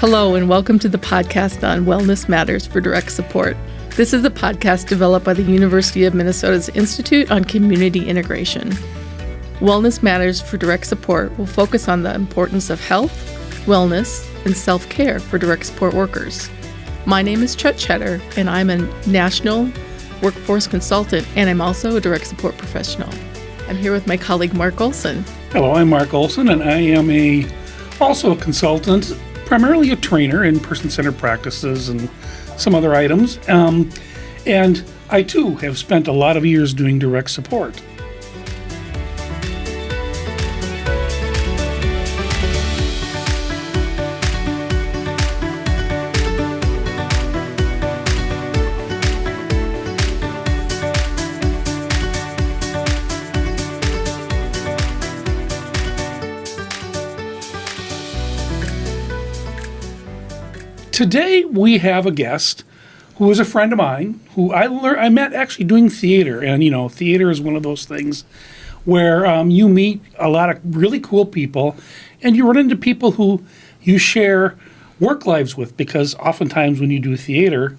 Hello, and welcome to the podcast on Wellness Matters for Direct Support. This is a podcast developed by the University of Minnesota's Institute on Community Integration. Wellness Matters for Direct Support will focus on the importance of health, wellness, and self-care for direct support workers. My name is Chet Cheddar, and I'm a national workforce consultant, and I'm also a direct support professional. I'm here with my colleague, Mark Olson. Hello, I'm Mark Olson, and I am also a consultant, primarily a trainer in person-centered practices and some other items. And I, too, have spent a lot of years doing direct support. Today we have a guest who is a friend of mine who I met actually doing theater. And, theater is one of those things where you meet a lot of really cool people and you run into people who you share work lives with, because oftentimes when you do theater,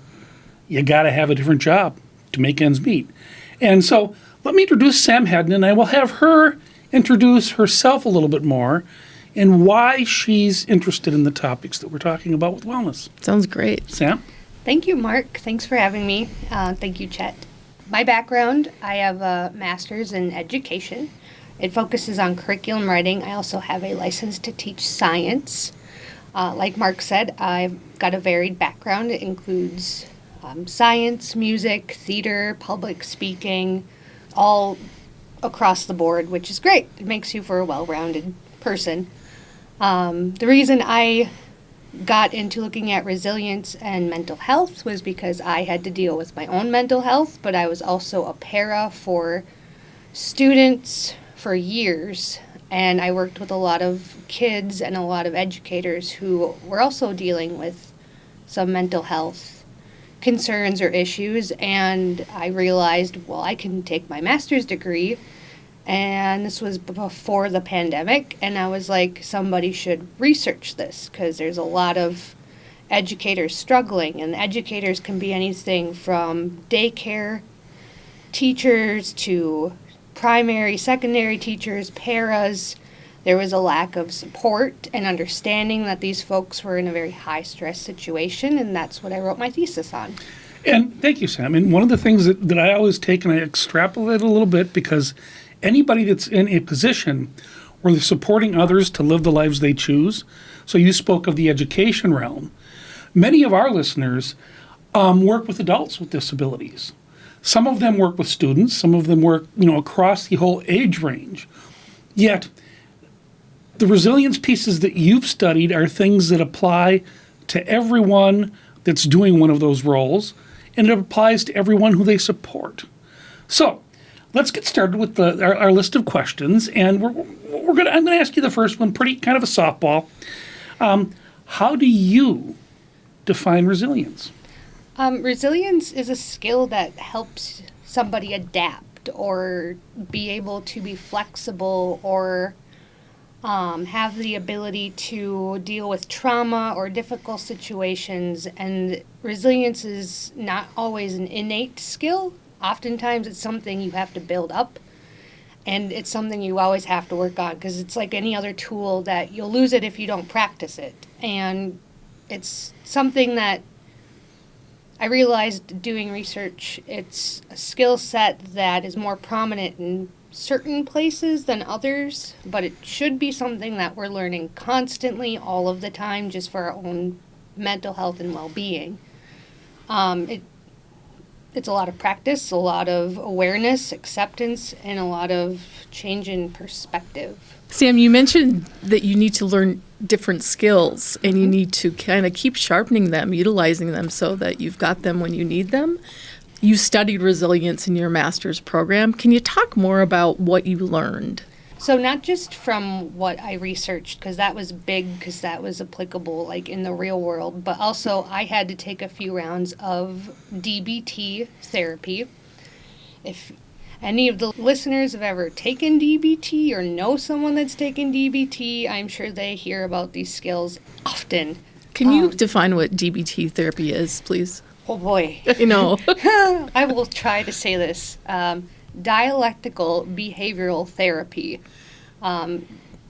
you got to have a different job to make ends meet. And so let me introduce Sam Hedden, and I will have her introduce herself a little bit more and why she's interested in the topics that we're talking about with wellness. Sounds great. Sam? Thank you, Mark. Thanks for having me. Thank you, Chet. My background, I have a master's in education. It focuses on curriculum writing. I also have a license to teach science. Like Mark said, I've got a varied background. It includes science, music, theater, public speaking, all across the board, which is great. It makes you for a well-rounded person. The reason I got into looking at resilience and mental health was because I had to deal with my own mental health, but I was also a para for students for years, and I worked with a lot of kids and a lot of educators who were also dealing with some mental health concerns or issues, and I realized, well, I can take my master's degree. And this was before the pandemic, and I was like, somebody should research this, because there's a lot of educators struggling, and educators can be anything from daycare teachers to primary, secondary teachers, paras. There was a lack of support and understanding that these folks were in a very high-stress situation, and that's what I wrote my thesis on. And thank you, Sam. And one of the things that I always take and I extrapolate a little bit, because anybody that's in a position where they're supporting others to live the lives they choose. So you spoke of the education realm. Many of our listeners work with adults with disabilities. Some of them work with students. Some of them work, across the whole age range. Yet the resilience pieces that you've studied are things that apply to everyone that's doing one of those roles, and it applies to everyone who they support. So let's get started with our list of questions, and I'm going to ask you the first one, pretty kind of a softball. How do you define resilience? Resilience is a skill that helps somebody adapt or be able to be flexible or have the ability to deal with trauma or difficult situations. And resilience is not always an innate skill. Oftentimes it's something you have to build up, and it's something you always have to work on, because it's like any other tool that you'll lose it if you don't practice it. And it's something that I realized doing research, it's a skill set that is more prominent in certain places than others, but it should be something that we're learning constantly all of the time, just for our own mental health and well-being. It's a lot of practice, a lot of awareness, acceptance, and a lot of change in perspective. Sam, you mentioned that you need to learn different skills, and you need to kind of keep sharpening them, utilizing them so that you've got them when you need them. You studied resilience in your master's program. Can you talk more about what you learned? So not just from what I researched, because that was big, because that was applicable like in the real world, but also I had to take a few rounds of DBT therapy. If any of the listeners have ever taken DBT or know someone that's taken DBT, I'm sure they hear about these skills often. Can you define what DBT therapy is, please? Oh boy. You know. I will try to say this. Dialectical behavioral therapy.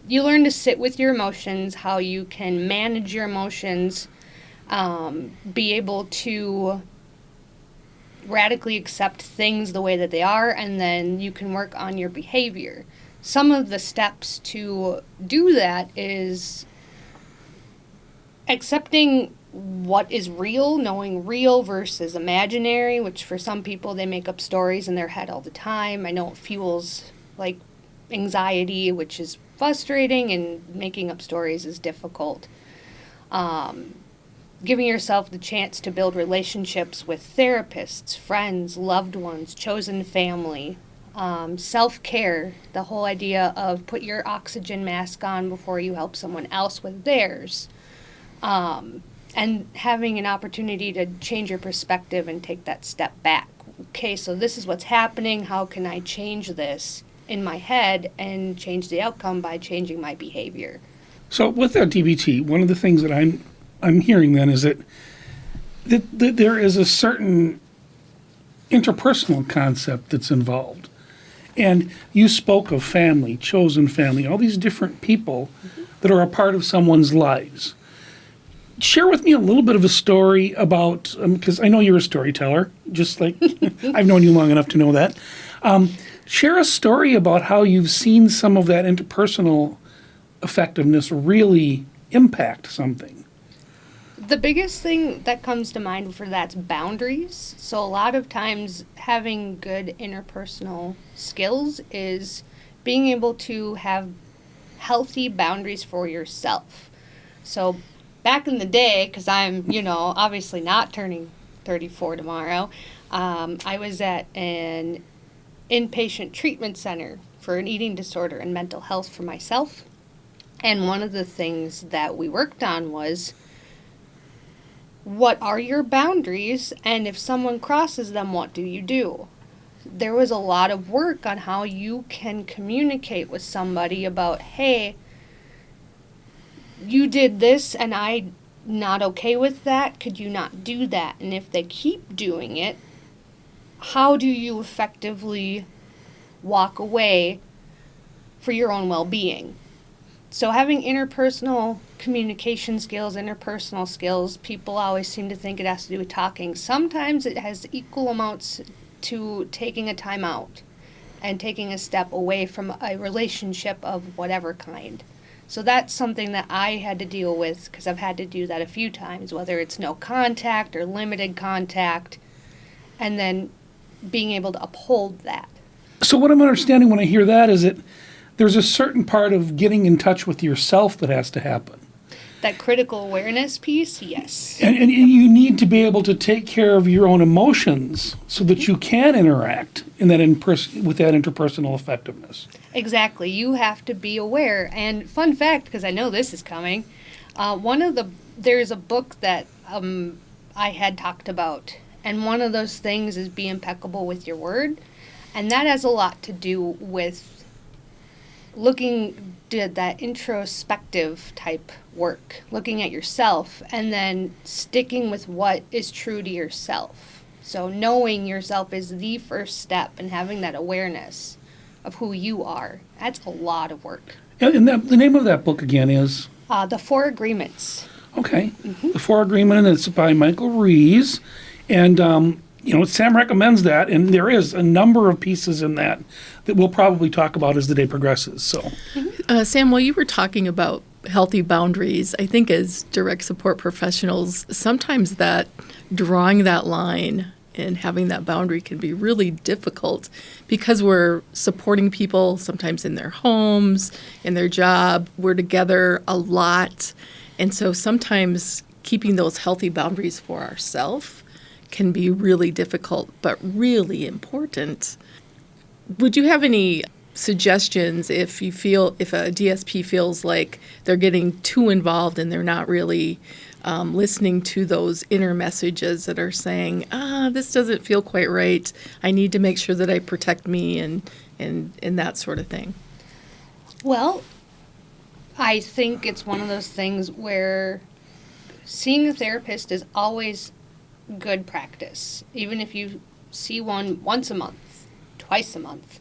You learn to sit with your emotions, how you can manage your emotions, be able to radically accept things the way that they are, and then you can work on your behavior. Some of the steps to do that is accepting what is real, knowing real versus imaginary, which for some people they make up stories in their head all the time. I know it fuels like anxiety, which is frustrating, and making up stories is difficult. Giving yourself the chance to build relationships with therapists, friends, loved ones, chosen family. Self-care, the whole idea of put your oxygen mask on before you help someone else with theirs. And having an opportunity to change your perspective and take that step back. Okay, so this is what's happening. How can I change this in my head and change the outcome by changing my behavior? So with that DBT, one of the things that I'm hearing then is that there is a certain interpersonal concept that's involved. And you spoke of family, chosen family, all these different people that are a part of someone's lives. Share with me a little bit of a story about, because I know you're a storyteller, just like I've known you long enough to know that. Share a story about how you've seen some of that interpersonal effectiveness really impact something. The biggest thing that comes to mind for that's boundaries. So a lot of times having good interpersonal skills is being able to have healthy boundaries for yourself. So back in the day, because I'm, obviously not turning 34 tomorrow, I was at an inpatient treatment center for an eating disorder and mental health for myself. And one of the things that we worked on was, what are your boundaries? And if someone crosses them, what do you do? There was a lot of work on how you can communicate with somebody about, hey, you did this and I'm not okay with that. Could you not do that? And if they keep doing it, how do you effectively walk away for your own well-being? So having interpersonal communication skills, interpersonal skills, people always seem to think it has to do with talking. Sometimes it has equal amounts to taking a time out and taking a step away from a relationship of whatever kind. So that's something that I had to deal with because I've had to do that a few times, whether it's no contact or limited contact, and then being able to uphold that. So what I'm understanding when I hear that is that there's a certain part of getting in touch with yourself that has to happen. That critical awareness piece, yes. And you need to be able to take care of your own emotions so that you can interact in that with that interpersonal effectiveness. Exactly. You have to be aware. And fun fact, because I know this is coming, there's a book that I had talked about, and one of those things is be impeccable with your word, and that has a lot to do with looking at that introspective type work, looking at yourself, and then sticking with what is true to yourself. So knowing yourself is the first step, and having that awareness of who you are. That's a lot of work. And the name of that book again is? The 4 Agreements. Okay. The 4 Agreement, and it's by Michael Rees. And, Sam recommends that, and there is a number of pieces in that we'll probably talk about as the day progresses. So, Sam, while you were talking about healthy boundaries, I think as direct support professionals, sometimes that drawing that line and having that boundary can be really difficult because we're supporting people sometimes in their homes, in their job. We're together a lot. And so sometimes keeping those healthy boundaries for ourselves can be really difficult, but really important. Would you have any suggestions if a DSP feels like they're getting too involved and they're not really listening to those inner messages that are saying, this doesn't feel quite right. I need to make sure that I protect me and that sort of thing? Well, I think it's one of those things where seeing a therapist is always good practice. Even if you see one once a month, twice a month,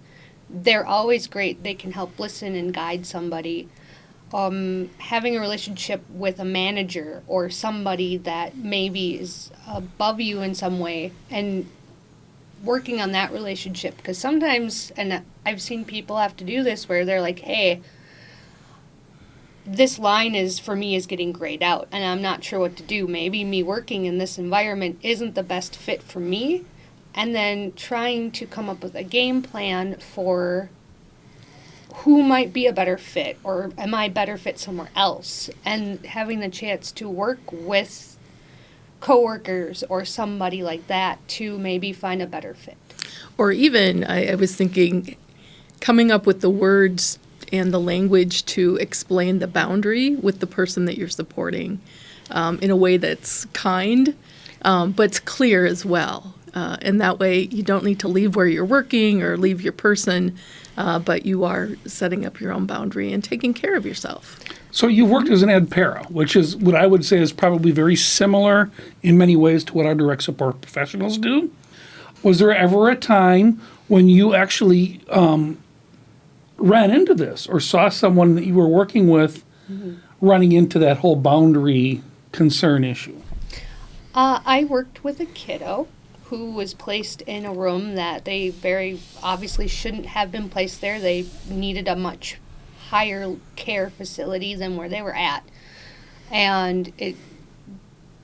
they're always great. They can help listen and guide somebody. Having a relationship with a manager or somebody that maybe is above you in some way, and working on that relationship, because sometimes, and I've seen people have to do this, where they're like, hey, this line is for me is getting grayed out and I'm not sure what to do. Maybe me working in this environment isn't the best fit for me. And then trying to come up with a game plan for who might be a better fit, or am I better fit somewhere else? And having the chance to work with coworkers or somebody like that to maybe find a better fit. Or even, I was thinking, coming up with the words and the language to explain the boundary with the person that you're supporting in a way that's kind, but it's clear as well. And that way you don't need to leave where you're working or leave your person, but you are setting up your own boundary and taking care of yourself. So you worked as an ed para, which is what I would say is probably very similar in many ways to what our direct support professionals do. Was there ever a time when you actually ran into this or saw someone that you were working with running into that whole boundary concern issue? I worked with a kiddo who was placed in a room that they very obviously shouldn't have been placed there. They needed a much higher care facility than where they were at. And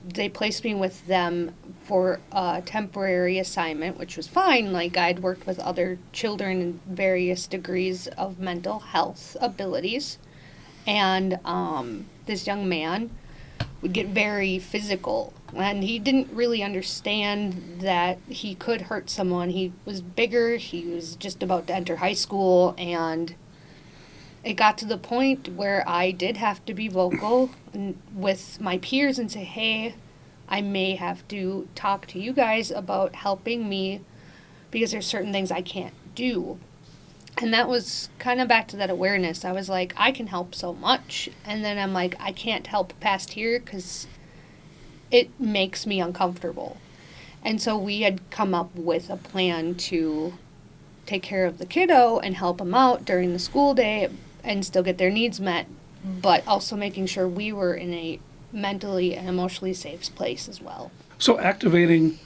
they placed me with them for a temporary assignment, which was fine. Like, I'd worked with other children in various degrees of mental health abilities. And this young man would get very physical, and he didn't really understand that he could hurt someone. He was bigger, he was just about to enter high school, and it got to the point where I did have to be vocal with my peers and say, hey, I may have to talk to you guys about helping me because there's certain things I can't do. And that was kind of back to that awareness. I was like, I can help so much. And then I'm like, I can't help past here because it makes me uncomfortable. And so we had come up with a plan to take care of the kiddo and help them out during the school day and still get their needs met, but also making sure we were in a mentally and emotionally safe place as well. So activating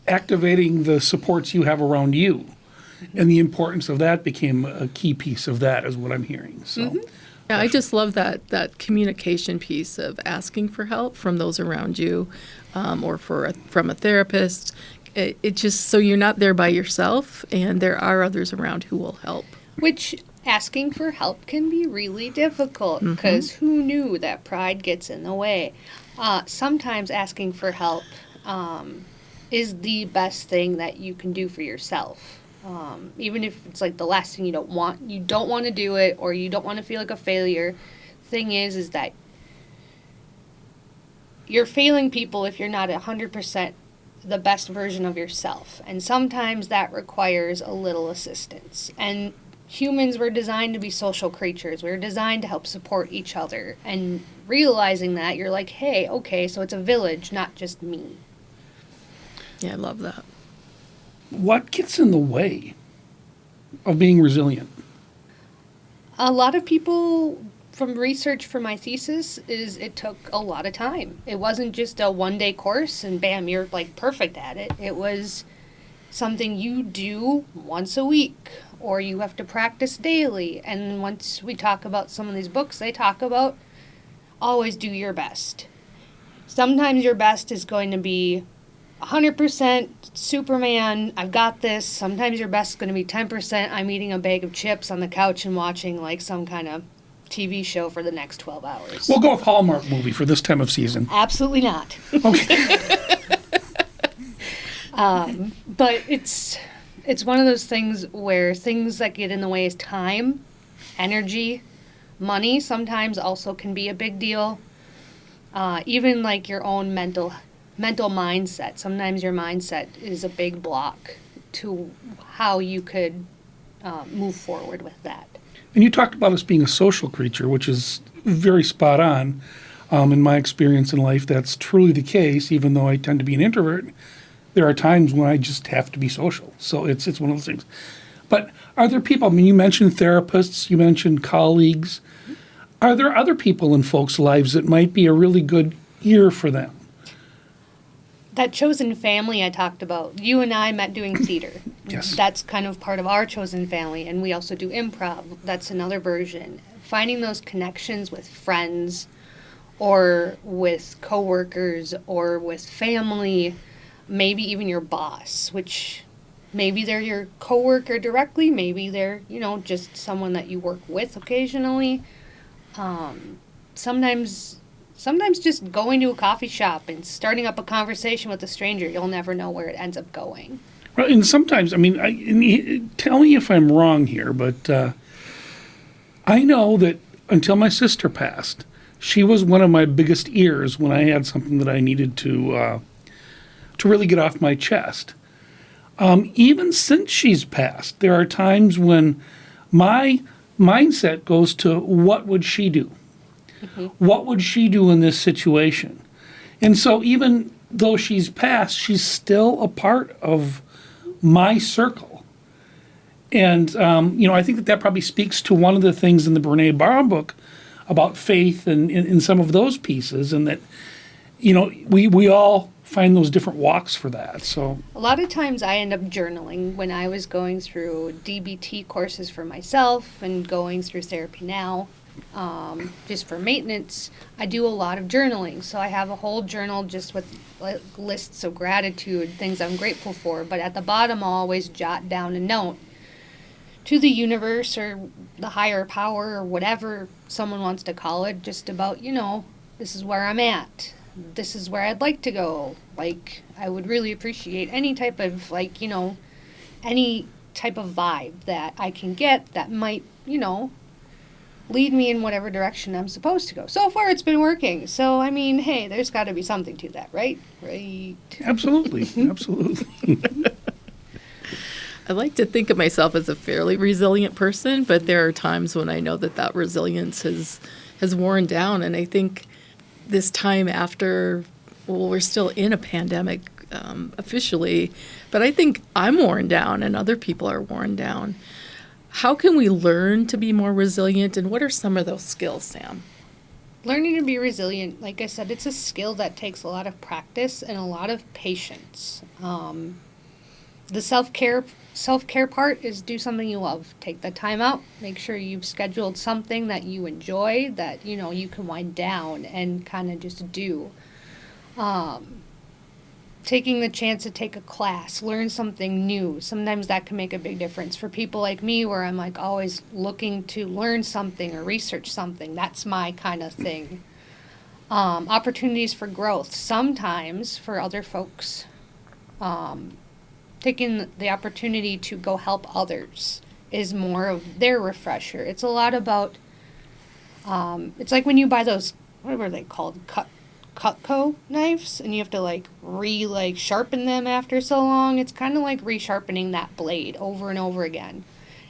the supports you have around you and the importance of that became a key piece of that, is what I'm hearing. So, Yeah, I just love that communication piece of asking for help from those around you, or from a therapist. It just, so you're not there by yourself, and there are others around who will help. Which asking for help can be really difficult because who knew that pride gets in the way? Sometimes asking for help is the best thing that you can do for yourself. Even if it's like the last thing you don't want to do it, or you don't want to feel like a failure. Thing is that you're failing people if you're not 100% the best version of yourself. And sometimes that requires a little assistance. And humans were designed to be social creatures. We were designed to help support each other. And realizing that, you're like, hey, okay, so it's a village, not just me. Yeah, I love that. what gets in the way of being resilient? A lot of people, from research for my thesis, is it took a lot of time. It wasn't just a one-day course and bam, you're like perfect at it. It was something you do once a week, or you have to practice daily. And once we talk about some of these books, they talk about always do your best. Sometimes your best is going to be 100% Superman, I've got this. Sometimes your best is going to be 10%, I'm eating a bag of chips on the couch and watching like some kind of TV show for the next 12 hours. We'll go with Hallmark movie for this time of season. Absolutely not. Okay. But it's one of those things where things that get in the way is time, energy, money sometimes also can be a big deal. Even like your own mental mindset. Sometimes your mindset is a big block to how you could move forward with that. And you talked about us being a social creature, which is very spot on. In my experience in life, that's truly the case. Even though I tend to be an introvert, there are times when I just have to be social. So it's one of those things. But are there people, I mean, you mentioned therapists, you mentioned colleagues. Are there other people in folks' lives that might be a really good ear for them? That chosen family I talked about, you and I met doing theater. Yes. That's kind of part of our chosen family, and we also do improv. That's another version. Finding those connections with friends or with coworkers or with family, maybe even your boss, which maybe they're your coworker directly, maybe they're, just someone that you work with occasionally. Sometimes just going to a coffee shop and starting up a conversation with a stranger, you'll never know where it ends up going. Well, and sometimes, tell me if I'm wrong here, but I know that until my sister passed, she was one of my biggest ears when I had something that I needed to really get off my chest. Even since she's passed, there are times when my mindset goes to what would she do? Mm-hmm. What would she do in this situation? And so even though she's passed, she's still a part of my circle. And, I think that probably speaks to one of the things in the Brene Brown book about faith and in some of those pieces, and that, we all find those different walks for that. So a lot of times I end up journaling when I was going through DBT courses for myself and going through therapy now. Just for maintenance, I do a lot of journaling. So I have a whole journal just with lists of gratitude, things I'm grateful for. But at the bottom, I'll always jot down a note to the universe or the higher power or whatever someone wants to call it, just about, this is where I'm at. This is where I'd like to go. Like, I would really appreciate any type of, any type of vibe that I can get that might, lead me in whatever direction I'm supposed to go. So far, it's been working. So, hey, there's got to be something to that, right? Right. Absolutely. Absolutely. I like to think of myself as a fairly resilient person, but there are times when I know that resilience has worn down. And I think this time after, we're still in a pandemic officially, but I think I'm worn down and other people are worn down. How can we learn to be more resilient, and what are some of those skills, Sam? Learning to be resilient, like I said, it's a skill that takes a lot of practice and a lot of patience. The self-care part is do something you love. Take the time out. Make sure you've scheduled something that you enjoy, that, you can wind down and kind of just do. Taking the chance to take a class, learn something new. Sometimes that can make a big difference. For people like me, where I'm always looking to learn something or research something, that's my kind of thing. Opportunities for growth. Sometimes for other folks, taking the opportunity to go help others is more of their refresher. It's a lot about, it's like when you buy those, what were they called, Cutco knives, and you have to sharpen them after so long. It's kind of like resharpening that blade over and over again.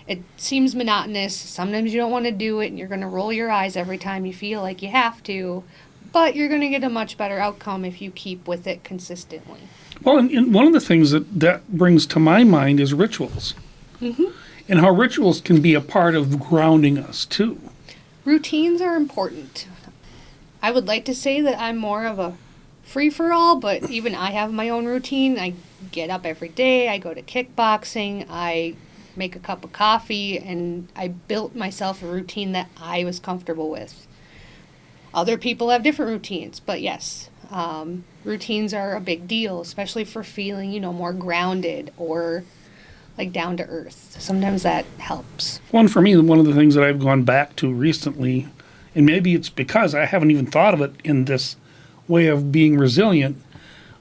It seems monotonous. Sometimes you don't want to do it, and you're going to roll your eyes every time you feel like you have to, but you're going to get a much better outcome if you keep with it consistently. Well, and one of the things that brings to my mind is rituals. Mm-hmm. And how rituals can be a part of grounding us, too. Routines are important. I would like to say that I'm more of a free-for-all, but even I have my own routine. I get up every day, I go to kickboxing, I make a cup of coffee, and I built myself a routine that I was comfortable with. Other people have different routines, but yes, routines are a big deal, especially for feeling, more grounded or down to earth. Sometimes that helps. One for me, one of the things that I've gone back to recently, and maybe it's because I haven't even thought of it in this way of being resilient,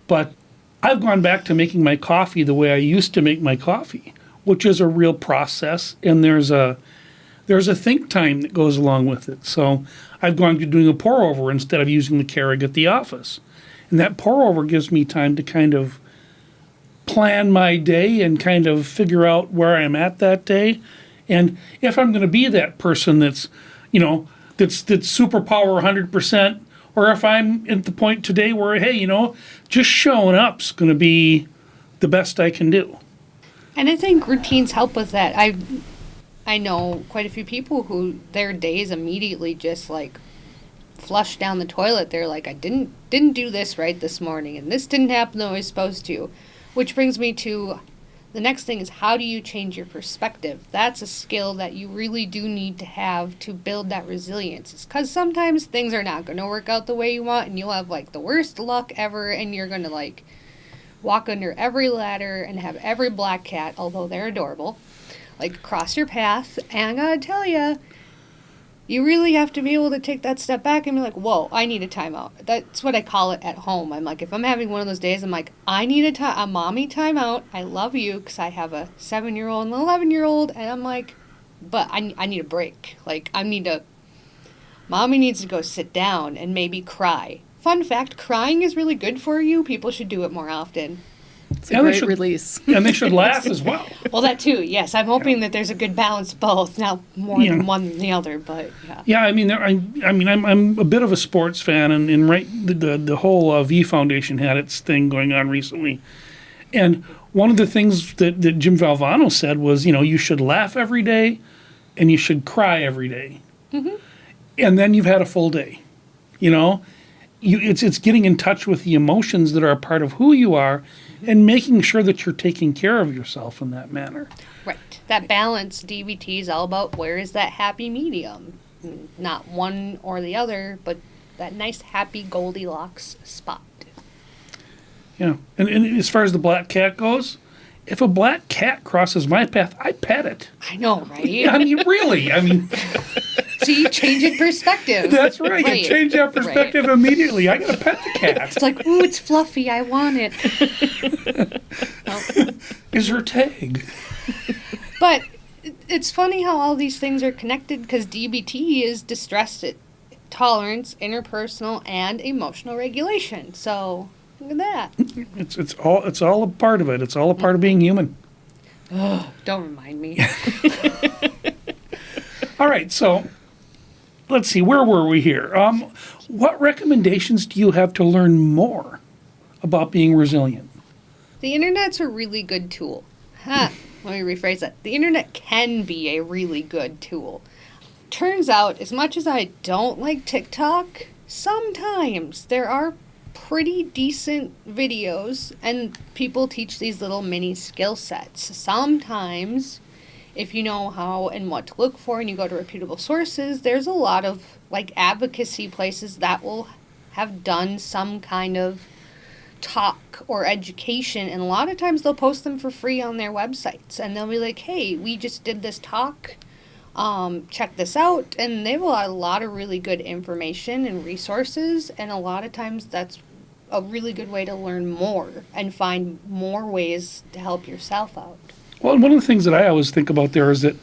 but I've gone back to making my coffee the way I used to make my coffee, which is a real process, and there's a think time that goes along with it. So I've gone to doing a pour over instead of using the Keurig at the office. And that pour over gives me time to kind of plan my day and kind of figure out where I'm at that day. And if I'm going to be that person that's superpower 100%, or if I'm at the point today where, hey, just showing up's going to be the best I can do. And I think routines help with that. I know quite a few people who their days immediately just like flush down the toilet. They're like, I didn't do this right this morning, and this didn't happen the way I was supposed to. Which brings me to the next thing is, how do you change your perspective? That's a skill that you really do need to have to build that resilience. Because sometimes things are not going to work out the way you want, and you'll have like the worst luck ever, and you're going to like walk under every ladder and have every black cat, although they're adorable, like cross your path. And I gotta tell you, you really have to be able to take that step back and be like, whoa, I need a timeout. That's what I call it at home. I'm like, if I'm having one of those days, I'm like, I need a mommy timeout. I love you, because I have a 7-year-old and an 11-year-old. And I'm like, but I need a break. Like, mommy needs to go sit down and maybe cry. Fun fact, crying is really good for you. People should do it more often. It's a great release. And they should laugh as well. Well, that too, yes. I'm hoping that there's a good balance of both. Not more than one than the other, but yeah. Yeah, I'm a bit of a sports fan, and the whole V Foundation had its thing going on recently. And one of the things that Jim Valvano said was, you should laugh every day and you should cry every day. Mm-hmm. And then you've had a full day, It's getting in touch with the emotions that are a part of who you are and making sure that you're taking care of yourself in that manner. Right. That balance, DBT is all about where is that happy medium. Not one or the other, but that nice happy Goldilocks spot. Yeah. And as far as the black cat goes, if a black cat crosses my path, I pet it. I know, right? Really. See, changing perspective. That's right. You change that perspective immediately. I got to pet the cat. It's like, ooh, it's fluffy. I want it. Is her tag. But it's funny how all these things are connected, because DBT is distress tolerance, interpersonal, and emotional regulation. So look at that. It's all a part of it. It's all a part of being human. Oh, don't remind me. All right, so let's see. Where were we here? What recommendations do you have to learn more about being resilient? The internet's a really good tool. Let me rephrase that. The internet can be a really good tool. Turns out, as much as I don't like TikTok, sometimes there are pretty decent videos and people teach these little mini skill sets. Sometimes, if you know how and what to look for and you go to reputable sources, there's a lot of like advocacy places that will have done some kind of talk or education, and a lot of times they'll post them for free on their websites, and they'll be like, hey, we just did this talk, check this out, and they have a lot of really good information and resources, and a lot of times that's a really good way to learn more and find more ways to help yourself out. Well, one of the things that I always think about there is that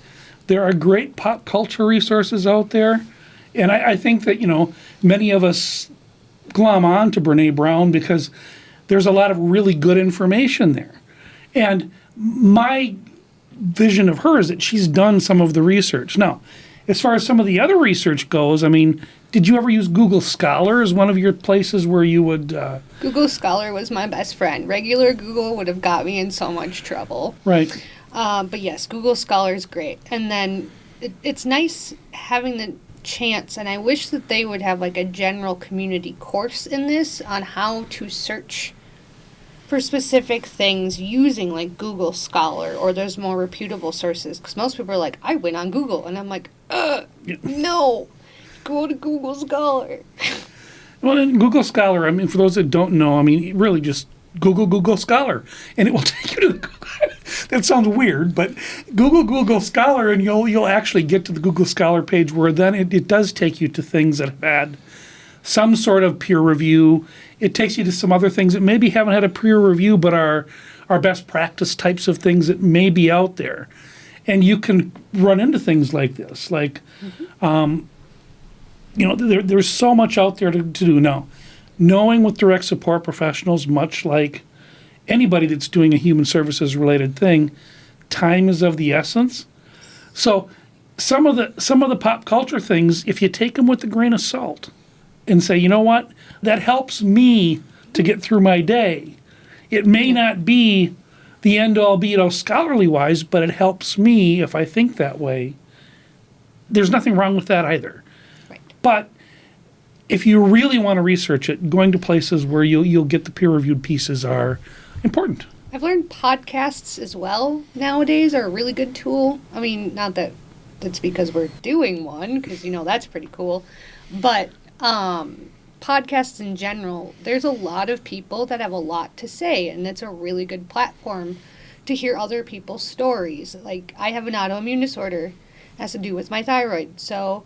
there are great pop culture resources out there, and I think that, many of us glom on to Brene Brown because there's a lot of really good information there. And my vision of her is that she's done some of the research. Now, as far as some of the other research goes, did you ever use Google Scholar as one of your places where you would... Google Scholar was my best friend. Regular Google would have got me in so much trouble. Right. But yes, Google Scholar is great. And then it's nice having the chance, and I wish that they would have like a general community course in this on how to search for specific things using like Google Scholar, or there's more reputable sources, because most people are like, I went on Google, and I'm like, no, go to Google Scholar. Well, in Google Scholar, for those that don't know, really just Google Scholar, and it will take you to the that sounds weird, but Google Scholar, and you'll actually get to the Google Scholar page, where then it does take you to things that have had some sort of peer review. It takes you to some other things that maybe haven't had a peer review, but are best practice types of things that may be out there. And you can run into things like this. Like, there's so much out there to do now. Knowing with direct support professionals, much like anybody that's doing a human services related thing, time is of the essence. So some of the pop culture things, if you take them with a grain of salt, and say, you know what, that helps me to get through my day. It may not be the end-all, be-all scholarly-wise, but it helps me if I think that way. There's nothing wrong with that either. Right. But if you really want to research it, going to places where you'll get the peer-reviewed pieces are important. I've learned podcasts as well nowadays are a really good tool. I mean, not that that's because we're doing one, because, that's pretty cool. But podcasts in general, there's a lot of people that have a lot to say, and it's a really good platform to hear other people's stories. Like, I have an autoimmune disorder. It has to do with my thyroid. So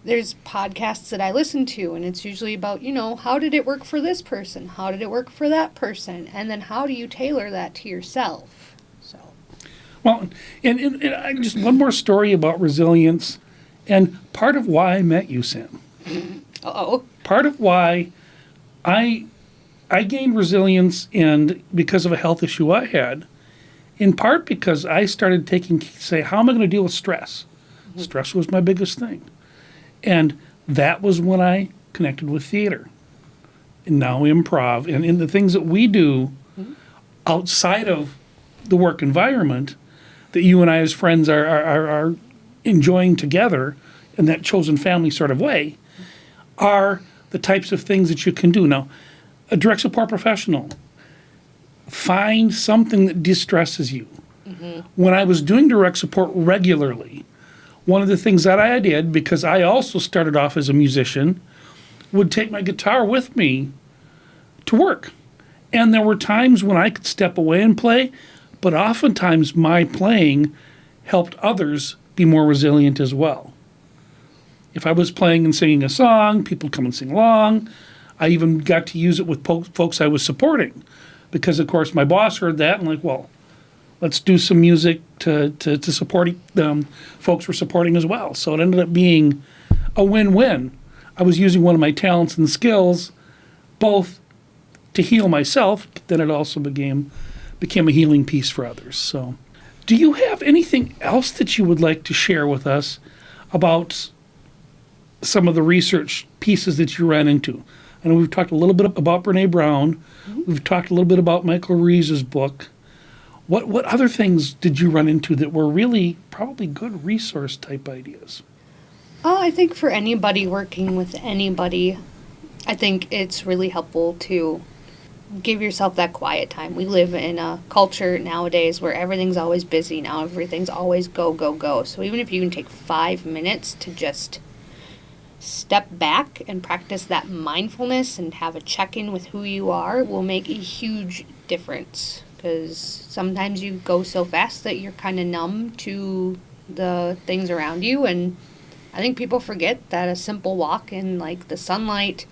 there's podcasts that I listen to, and it's usually about, how did it work for this person? How did it work for that person? And then how do you tailor that to yourself? So, Well, and just one more story about resilience, and part of why I met you, Sam. uh-oh. Part of why I gained resilience and because of a health issue I had, in part because I started how am I going to deal with stress? Mm-hmm. Stress was my biggest thing. And that was when I connected with theater and now improv and in the things that we do outside of the work environment that you and I as friends are enjoying together in that chosen family sort of way are the types of things that you can do. Now, a direct support professional, find something that distresses you. Mm-hmm. When I was doing direct support regularly, one of the things that I did, because I also started off as a musician, would take my guitar with me to work. And there were times when I could step away and play, but oftentimes my playing helped others be more resilient as well. If I was playing and singing a song, people come and sing along. I even got to use it with folks I was supporting because, of course, my boss heard that and well, let's do some music to support them. Folks were supporting as well. So it ended up being a win-win. I was using one of my talents and skills both to heal myself, but then it also became a healing piece for others. So do you have anything else that you would like to share with us about some of the research pieces that you ran into? I know we've talked a little bit about Brene Brown. Mm-hmm. We've talked a little bit about Michael Ruiz's book. What other things did you run into that were really probably good resource type ideas? I think for anybody working with anybody, I think it's really helpful to give yourself that quiet time. We live in a culture nowadays where everything's always busy now. Everything's always go, go, go. So even if you can take 5 minutes to just step back and practice that mindfulness and have a check-in with who you are will make a huge difference. Because sometimes you go so fast that you're kind of numb to the things around you. And I think people forget that a simple walk in the sunlight,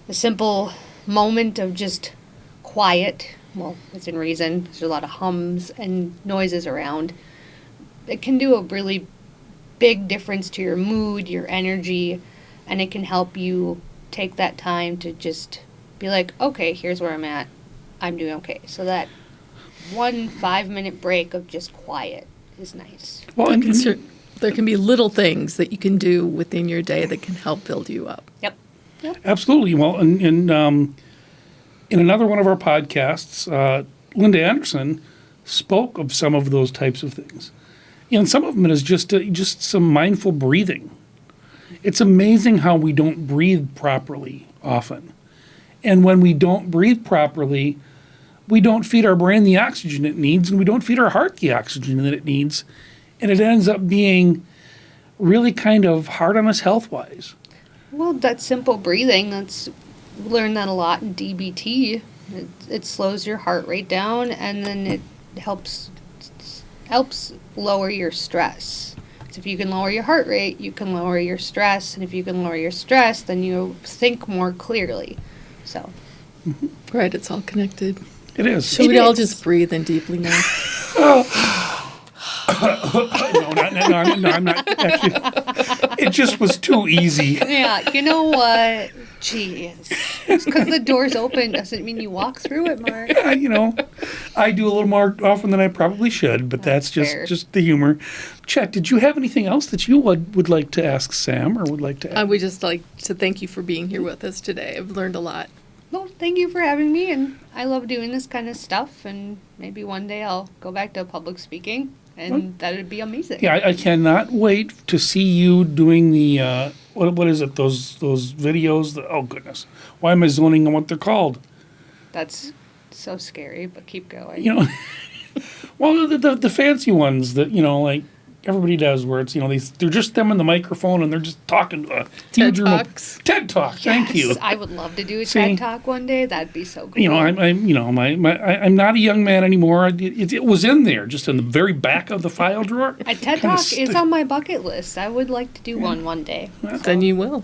a simple moment of just quiet, well, within reason, there's a lot of hums and noises around, it can do a really big difference to your mood, your energy, and it can help you take that time to just be like, okay, here's where I'm at. I'm doing okay. So that 1 5-minute break of just quiet is nice. Well, there can be little things that you can do within your day that can help build you up. Yep. Absolutely. Well, in another one of our podcasts, Linda Anderson spoke of some of those types of things. And some of them is just some mindful breathing. It's amazing how we don't breathe properly often. And when we don't breathe properly, we don't feed our brain the oxygen it needs, and we don't feed our heart the oxygen that it needs. And it ends up being really kind of hard on us health-wise. Well, that simple breathing, we learned that a lot in DBT. It slows your heart rate down, and then it helps lower your stress. So if you can lower your heart rate, you can lower your stress, and if you can lower your stress, then you think more clearly. So, right, it's all connected. It is. Should we all just breathe in deeply now? No, I'm not actually. It just was too easy. Yeah, you know what? Jeez. Just because the door's open doesn't mean you walk through it, Mark. I do a little more often than I probably should, but that's fair. just the humor. Chet, did you have anything else that you would like to ask Sam or would like to I add? would just like to thank you for being here with us today. I've learned a lot. Well, thank you for having me, and I love doing this kind of stuff, and maybe one day I'll go back to public speaking, and that would be amazing. Yeah, I cannot wait to see you doing the, what is it, those videos? Oh, goodness. Why am I zoning on what they're called? That's so scary, but keep going. You know, well, the fancy ones that, like everybody does where it's, they're just them and the microphone and they're just talking to a TED huge room of- Talks. TED Talk, thank you. Yes, I would love to do a See? TED Talk one day. That'd be so cool. I'm not a young man anymore. It was in there, just in the very back of the file drawer. A TED Kinda Talk is on my bucket list. I would like to do one day. Then you will.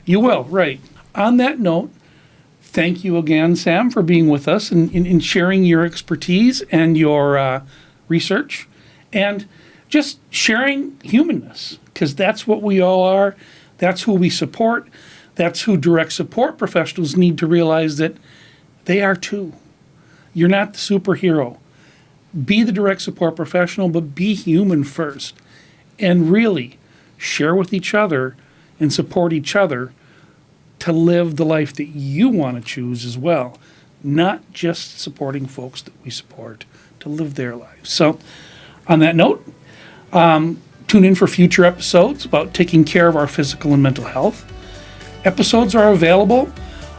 You will, right. On that note, thank you again, Sam, for being with us and in sharing your expertise and your research and just sharing humanness, because that's what we all are. That's who we support. That's who direct support professionals need to realize that they are too. You're not the superhero. Be the direct support professional, but be human first. And really share with each other and support each other to live the life that you want to choose as well. Not just supporting folks that we support to live their lives. So, on that note, tune in for future episodes about taking care of our physical and mental health. Episodes are available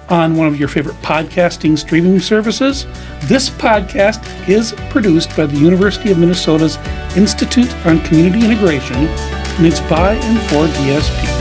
on one of your favorite podcasting streaming services. This podcast is produced by the University of Minnesota's Institute on Community Integration, and it's by and for DSP.